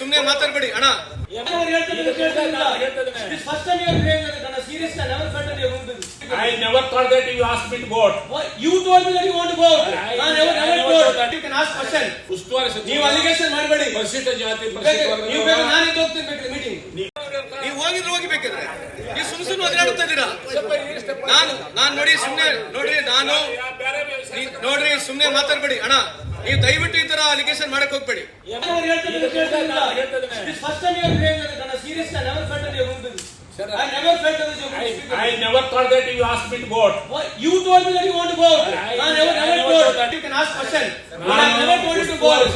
ಸುಮ್ಮನೆ ಮಾತಾಡಬೇಡಿ ಅಣ್ಣ. I never thought that you asked me to vote. You told me that you want to vote. I never voted. You can ask question. ಉಸ್ತುವಾರಿ ಸಚಿವ ನೀವು allegation ಮಾಡಬೇಡಿ. ಪರಿಶಿಷ್ಟ ಜಾತಿ ಪರಿಶಿಷ್ಟ ವರ್ಗ ನೀವು ಬೇಕು ನಾನು ಇದು ಹೋಗ್ತಿರ್ಬೇಕು ಮೀಟಿಂಗ್. ನೀವು ಹೋಗಿದ್ರೆ ಹೋಗಿಬೇಕಾದ್ರೆ ನೀವು ಸುಮ್ಮನೆ ಒದರಾಡ್ತಾ ಇದ್ದೀರಾ. ನಾನು ನೋಡಿ ಸುಮ್ಮನೆ ನೋಡ್ರಿ ಸುಮ್ಮನೆ ಮಾತಾಡಬೇಡಿ ಅಣ್ಣ. ನೀವು ದಯವಿಟ್ಟು ಈ ತರ ಅಲಿಗೇಷನ್ ಮಾಡಕ್ ಹೋಗ್ಬೇಡಿ. I never thought that you asked me to vote. You told me that you want to vote. I never voted. You can ask question. I never told you to vote.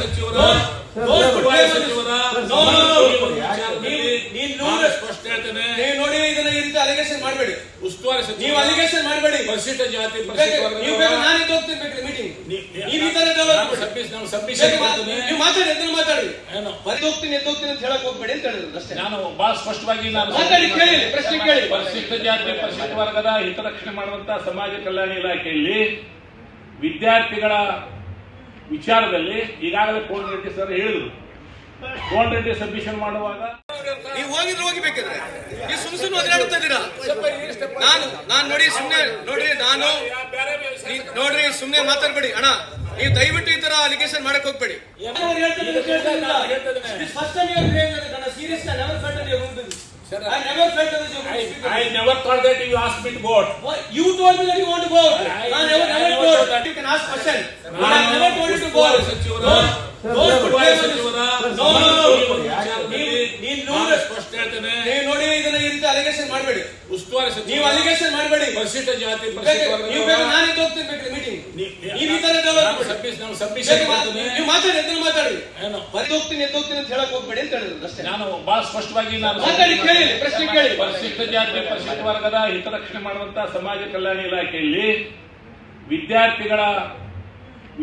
ನೋಡಿ ಇದನ್ನ ಈ ರೀತಿ allegation ಮಾಡಬೇಡಿ. ಉಸ್ತುವಾರಿ ಸಚಿವ ನೀವು allegation ಮಾಡಬೇಡಿ. ಪರಿಶಿಷ್ಟ ಜಾತಿ ಪರಿಶಿಷ್ಟ ವರ್ಗ ನೀವು ಬೇಕು ನಾನು ಇದು ಹೋಗ್ತಿರ್ಬೇಕು ಮೀಟಿಂಗ್. ನೀವು ಈ ತರ ನೀವು ಮಾತಾಡಿ ಎದ್ದು ಮಾತಾಡಿ. ಹೋಗ್ತೀನಿ ಅಂತ ಹೇಳಕ್ ಹೋಗ್ಬೇಡಿ ಅಂತ ಹೇಳಿದ್ರು ಅಷ್ಟೇ. ನಾನು ಬಹಳ ಸ್ಪಷ್ಟವಾಗಿ ಮಾತಾಡಿ ಕೇಳಿ ಪ್ರಶ್ನೆ ಕೇಳಿ. ಪರಿಶಿಷ್ಟ ಜಾತಿ ಪರಿಶಿಷ್ಟ ವರ್ಗದ ಹಿತರಕ್ಷಣೆ ಮಾಡುವಂತಹ ಸಮಾಜ ಕಲ್ಯಾಣ ಇಲಾಖೆಯಲ್ಲಿ ವಿದ್ಯಾರ್ಥಿಗಳ ವಿಚಾರದಲ್ಲಿ ಈಗಾಗಲೇ ಕೋನ್ ರೆಡ್ಡಿ ಸರ್ ಹೇಳಿದ್ರು. ಕೋನ್ ರೆಡ್ಡಿ ಸಬ್ಮಿಷನ್ ಮಾಡುವಾಗ ನೀವು ಹೋಗಿದ್ರೆ ಹೋಗಿಬೇಕಾದ್ರೆ ನೀವು ಸುಮ್ಮನೆ ಒದರಾಡ್ತಾ ಇದ್ದೀರಾ. ನಾನು ನೋಡ್ರಿ ಸುಮ್ಮನೆ ಮಾತಾಡಬೇಡಿ ಅಣ್ಣ. ನೀವು ದಯವಿಟ್ಟು ಈ ತರ ಅಲಿಗೇಷನ್ ಮಾಡಕ್ ಹೋಗ್ಬೇಡಿ. I never thought that you asked me to vote. You told me that you want to vote. I never voted. You can ask question. I never told you to vote. ನೋಡಿ ಇದನ್ನ ಈ ರೀತಿ allegation ಮಾಡಬೇಡಿ. ಉಸ್ತುವಾರಿ ಸಚಿವ ನೀವು allegation ಮಾಡಬೇಡಿ. ಪರಿಶಿಷ್ಟ ಜಾತಿ ಪರಿಶಿಷ್ಟ ವರ್ಗ ನೀವು ಬೇಕು ನಾನು ಇದು ಹೋಗ್ತಿರ್ಬೇಕು ಮೀಟಿಂಗ್. ನೀವು ಈ ತರ ನೀವು ಮಾತಾಡಿ ಎದ್ದು ಮಾತಾಡಿ. ಹೋಗ್ತೀನಿ ಅಂತ ಹೇಳಕ್ ಹೋಗ್ಬೇಡಿ ಅಂತ ಹೇಳಿದ್ರು ಅಷ್ಟೇ. ನಾನು ಬಹಳ ಸ್ಪಷ್ಟವಾಗಿ ಮಾತಾಡಿ ಕೇಳಿ ಪ್ರಶ್ನೆ ಕೇಳಿ. ಪರಿಶಿಷ್ಟ ಜಾತಿ ಪರಿಶಿಷ್ಟ ವರ್ಗದ ಹಿತರಕ್ಷಣೆ ಮಾಡುವಂತಹ ಸಮಾಜ ಕಲ್ಯಾಣ ಇಲಾಖೆಯಲ್ಲಿ ವಿದ್ಯಾರ್ಥಿಗಳ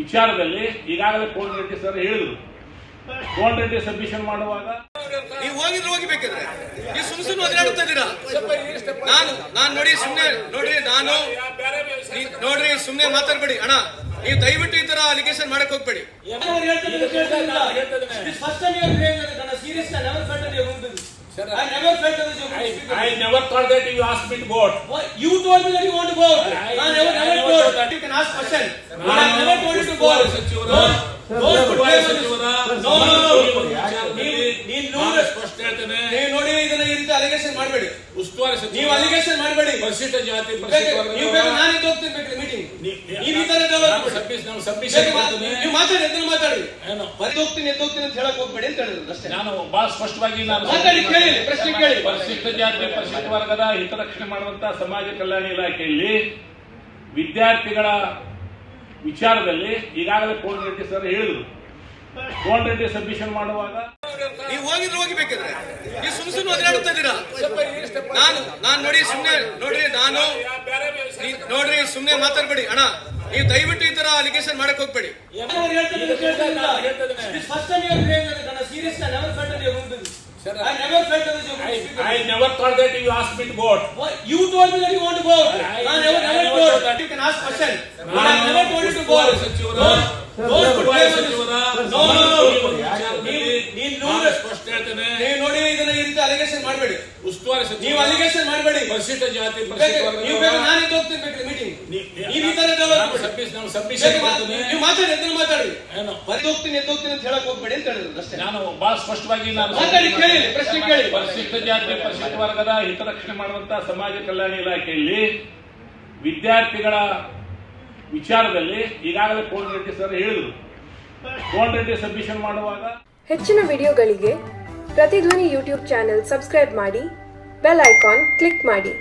ವಿಚಾರದಲ್ಲಿ ಈಗಾಗಲೇ ಕೋನ್ ರೆಡ್ಡಿ ಸರ್ ಹೇಳಿದ್ರು. ಕೋನ್ ರೆಡ್ಡಿ ಸಬ್ಮಿಷನ್ ಮಾಡುವಾಗ ನೀವು ಹೋಗಿದ್ರೆ ಹೋಗಿಬೇಕಾದ್ರೆ ನೀವು ಸುಮ್ಮನೆ ಒದರಾಡ್ತಾ ಇದ್ದೀರಾ. ನೋಡ್ರಿ ಸುಮ್ಮನೆ ಮಾತಾಡಬೇಡಿ ಅಣ್ಣ. ನೀವು ದಯವಿಟ್ಟು ಈ ತರ ಅಲಿಗೇಷನ್ ಮಾಡಕ್ ಹೋಗ್ಬೇಡಿ. I never thought that you asked me to vote. You told me that you want to vote. I never voted. You can ask question. I never told you to vote. ನೋಡಿ ಇದನ್ನ ಈ ರೀತಿ allegation ಮಾಡಬೇಡಿ. ಉಸ್ತುವಾರಿ ಸಚಿವ ನೀವು allegation ಮಾಡಬೇಡಿ. ಪರಿಶಿಷ್ಟ ಜಾತಿ ಪರಿಶಿಷ್ಟ ವರ್ಗ ನೀವು ಬೇಕು ನಾನು ಇದು ಹೋಗ್ತಿರ್ಬೇಕು ಮೀಟಿಂಗ್. ನೀವು ಈ ತರ ನೀವು ಮಾತಾಡಿ ಎದ್ದು ಮಾತಾಡಿ. ಹೋಗ್ತೀನಿ ಅಂತ ಹೇಳಕ್ ಹೋಗ್ಬೇಡಿ ಅಂತ ಹೇಳಿದ್ರು ಅಷ್ಟೇ. ನಾನು ಬಹಳ ಸ್ಪಷ್ಟವಾಗಿ ಮಾತಾಡಿ ಕೇಳಿ ಪ್ರಶ್ನೆ ಕೇಳಿ. ಪರಿಶಿಷ್ಟ ಜಾತಿ ಪರಿಶಿಷ್ಟ ವರ್ಗದ ಹಿತರಕ್ಷಣೆ ಮಾಡುವಂತಹ ಸಮಾಜ ಕಲ್ಯಾಣ ಇಲಾಖೆಯಲ್ಲಿ ವಿದ್ಯಾರ್ಥಿಗಳ ವಿಚಾರದಲ್ಲಿ ಈಗಾಗಲೇ ಕೋನ್ ರೆಡ್ಡಿ ಸರ್ ಹೇಳಿದ್ರು. ಕೋನ್ ರೆಡ್ಡಿ ಸಬ್ಮಿಷನ್ ಮಾಡುವಾಗ ನೀವು ಹೋಗಿದ್ರೆ ಹೋಗಿಬೇಕಾದ್ರೆ ನೀವು ಸುಮ್ಮನೆ ಒದರಾಡ್ತಾ ಇದ್ದೀರಾ. ನೋಡ್ರಿ ಸುಮ್ಮನೆ ಮಾತಾಡಬೇಡಿ ಅಣ್ಣ. ನೀವು ದಯವಿಟ್ಟು ಈ ತರ ಅಲಿಗೇಷನ್ ಮಾಡಕ್ ಹೋಗ್ಬೇಡಿ. I never thought that you asked me to vote. You told me that you want to vote. I never voted. You can ask question. I never told you to vote. ನೋಡಿ ಇದನ್ನ ಈ ರೀತಿ allegation ಮಾಡಬೇಡಿ. ಉಸ್ತುವಾರಿ ಸಚಿವ ನೀವು allegation ಮಾಡಬೇಡಿ. ಪರಿಶಿಷ್ಟ ಜಾತಿ ಪರಿಶಿಷ್ಟ ವರ್ಗ ನೀವು ಬೇಕು ನಾನು ಇದು ಹೋಗ್ತಿರ್ಬೇಕು ಮೀಟಿಂಗ್. ನೀವು ಈ ತರ ನೀವು ಮಾತಾಡಿ ಎದ್ದು ಮಾತಾಡಿ. ಹೋಗ್ತೀನಿ ಅಂತ ಹೇಳಕ್ ಹೋಗ್ಬೇಡಿ ಅಂತ ಹೇಳಿದ್ರು ಅಷ್ಟೇ. ನಾನು ಬಹಳ ಸ್ಪಷ್ಟವಾಗಿ ಮಾತಾಡಿ ಕೇಳಿ ಪ್ರಶ್ನೆ ಕೇಳಿ. ಪರಿಶಿಷ್ಟ ಜಾತಿ ಪರಿಶಿಷ್ಟ ವರ್ಗದ ಹಿತರಕ್ಷಣೆ ಮಾಡುವಂತಹ ಸಮಾಜ ಕಲ್ಯಾಣ ಇಲಾಖೆಯಲ್ಲಿ ವಿದ್ಯಾರ್ಥಿಗಳ ವಿಚಾರದಲ್ಲಿ ಈಗಾಗಲೇ ಕೋನ್ ರೆಡ್ಡಿ ಸರ್ ಹೇಳಿದ್ರು. ಕೋನ್ ರೆಡ್ಡಿ ಸಬ್ಮಿಷನ್ ಮಾಡುವಾಗ ಹೆಚ್ಚಿನ ವಿಡಿಯೋಗಳಿಗೆ ಪ್ರತಿಧ್ವನಿ ಯೂಟ್ಯೂಬ್ ಚಾನೆಲ್ ಸಬ್ಸ್ಕ್ರೈಬ್ ಮಾಡಿ, ಬೆಲ್ ಐಕಾನ್ ಕ್ಲಿಕ್ ಮಾಡಿ.